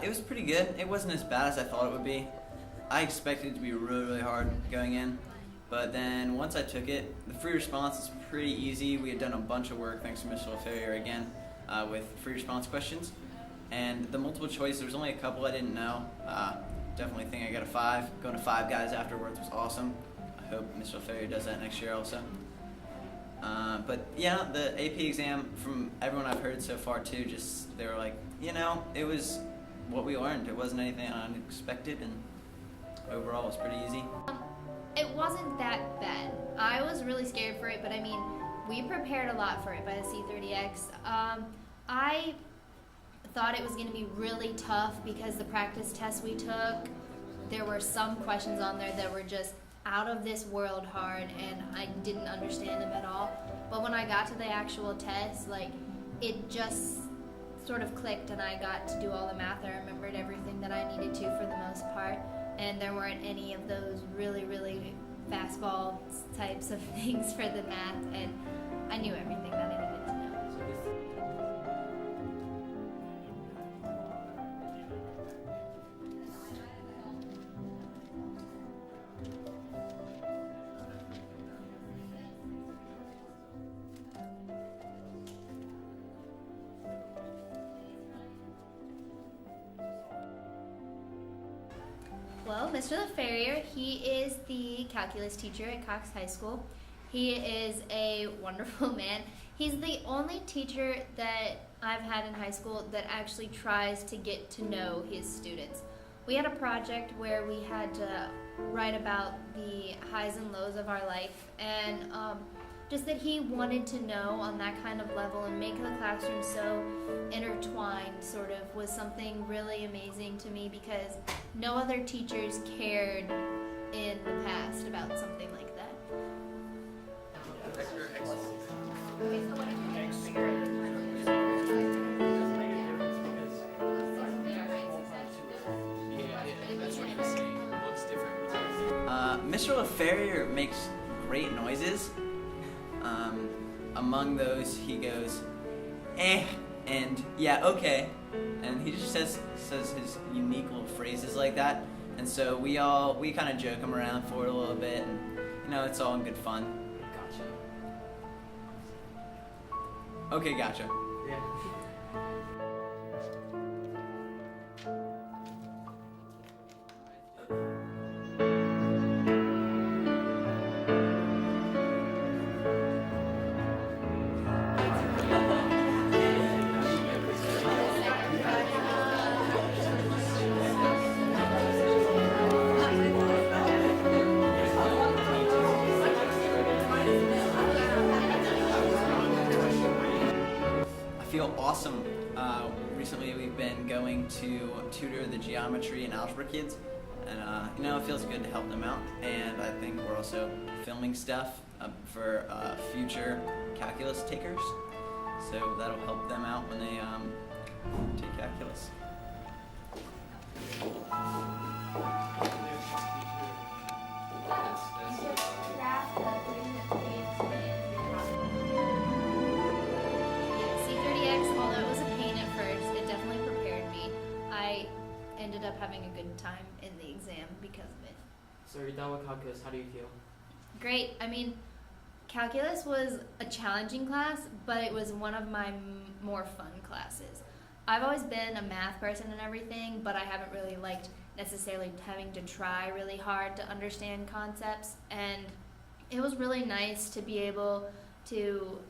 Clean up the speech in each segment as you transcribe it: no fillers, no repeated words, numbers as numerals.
It was pretty good. It wasn't as bad as I thought it would be. I expected it to be really, really hard going in, but then once I took it, the free response is pretty easy. We had done a bunch of work, thanks to Mr. LaFerrier again, with free response questions. And the multiple choice, there was only a couple I didn't know. Definitely think I got a 5. Going to 5 guys afterwards was awesome. I hope Mr. LaFerrier does that next year also. But yeah, the AP exam, from everyone I've heard so far too, just they were like, it was what we learned. It wasn't anything unexpected, and overall it was pretty easy. It wasn't that bad. I was really scared for it, but I mean, we prepared a lot for it by the C30X. I thought it was going to be really tough because the practice tests we took, there were some questions on there that were just out of this world hard, and I didn't understand them at all. But when I got to the actual test, it just sort of clicked, and I got to do all the math. I remembered everything that I needed to for the most part, and there weren't any of those really, really fastball types of things for the math, and I knew everything that I needed to know. Well, Mr. LaFerrier, he is the calculus teacher at Cox High School. He is a wonderful man. He's the only teacher that I've had in high school that actually tries to get to know his students. We had a project where we had to write about the highs and lows of our life, and just that he wanted to know on that kind of level and make the classroom so intertwined sort of was something really amazing to me, because no other teachers cared in the past about something like that. Mr. LaFerrier makes great noises. Among those, he goes, eh, and yeah, okay. And he just says his unique little phrases like that. And so we kind of joke him around for it a little bit, and it's all in good fun. Gotcha. Okay, gotcha. Yeah. I feel awesome. Recently we've been going to tutor the geometry and algebra kids, and it feels good to help them out. And I think we're also filming stuff for future calculus takers, so that'll help them out when they take calculus. Ended up having a good time in the exam because of it. So you're done with calculus, how do you feel? Great. I mean, calculus was a challenging class, but it was one of my more fun classes. I've always been a math person and everything, but I haven't really liked necessarily having to try really hard to understand concepts, and it was really nice to be able to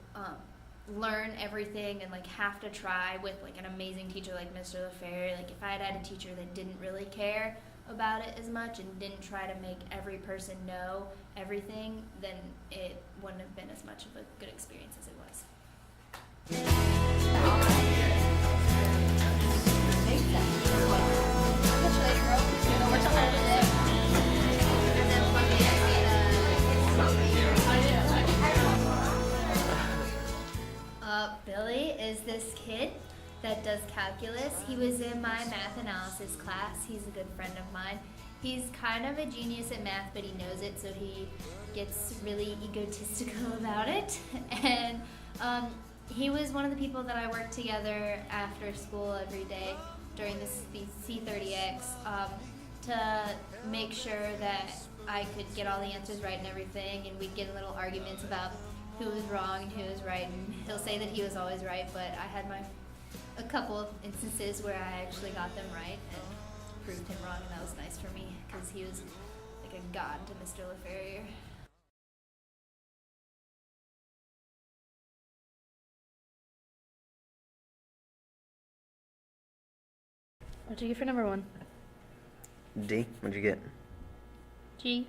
learn everything and have to try with an amazing teacher like Mr. LaFerrier. If I had had a teacher that didn't really care about it as much and didn't try to make every person know everything, then it wouldn't have been as much of a good experience as it was. Billy is this kid that does calculus. He was in my math analysis class. He's a good friend of mine. He's kind of a genius at math, but he knows it, so he gets really egotistical about it. And he was one of the people that I worked together after school every day. during the C30X to make sure that I could get all the answers right and everything, and we'd get in little arguments about who was wrong and who was right, and he'll say that he was always right, but I had a couple of instances where I actually got them right and proved him wrong, and that was nice for me because he was like a god to Mr. LaFerrier. What'd you get for number 1? D, what'd you get? G.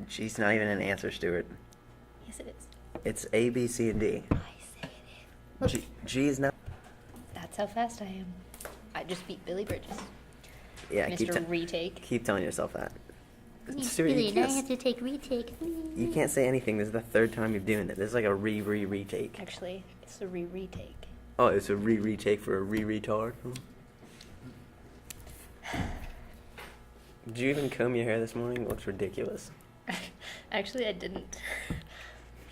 G's not even an answer, Stuart. Yes, it is. It's A, B, C, and D. I say it is. G is not. That's how fast I am. I just beat Billy Bridges. Yeah, Mr. Retake. keep telling yourself that. Stuart, Billy, you and I can't, have to take retake. you can't say anything. This is the third time you're doing it. This is like a retake. Actually, it's a retake. Oh, it's a retake for a retard. Did you even comb your hair this morning? It looks ridiculous. Actually, I didn't.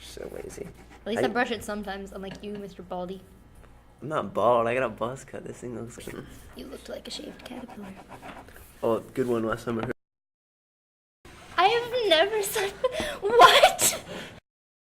So lazy. At least I brush it sometimes, unlike you, Mr. Baldy. I'm not bald. I got a buzz cut. This thing looks like. You looked like a shaved caterpillar. Oh, good one last summer.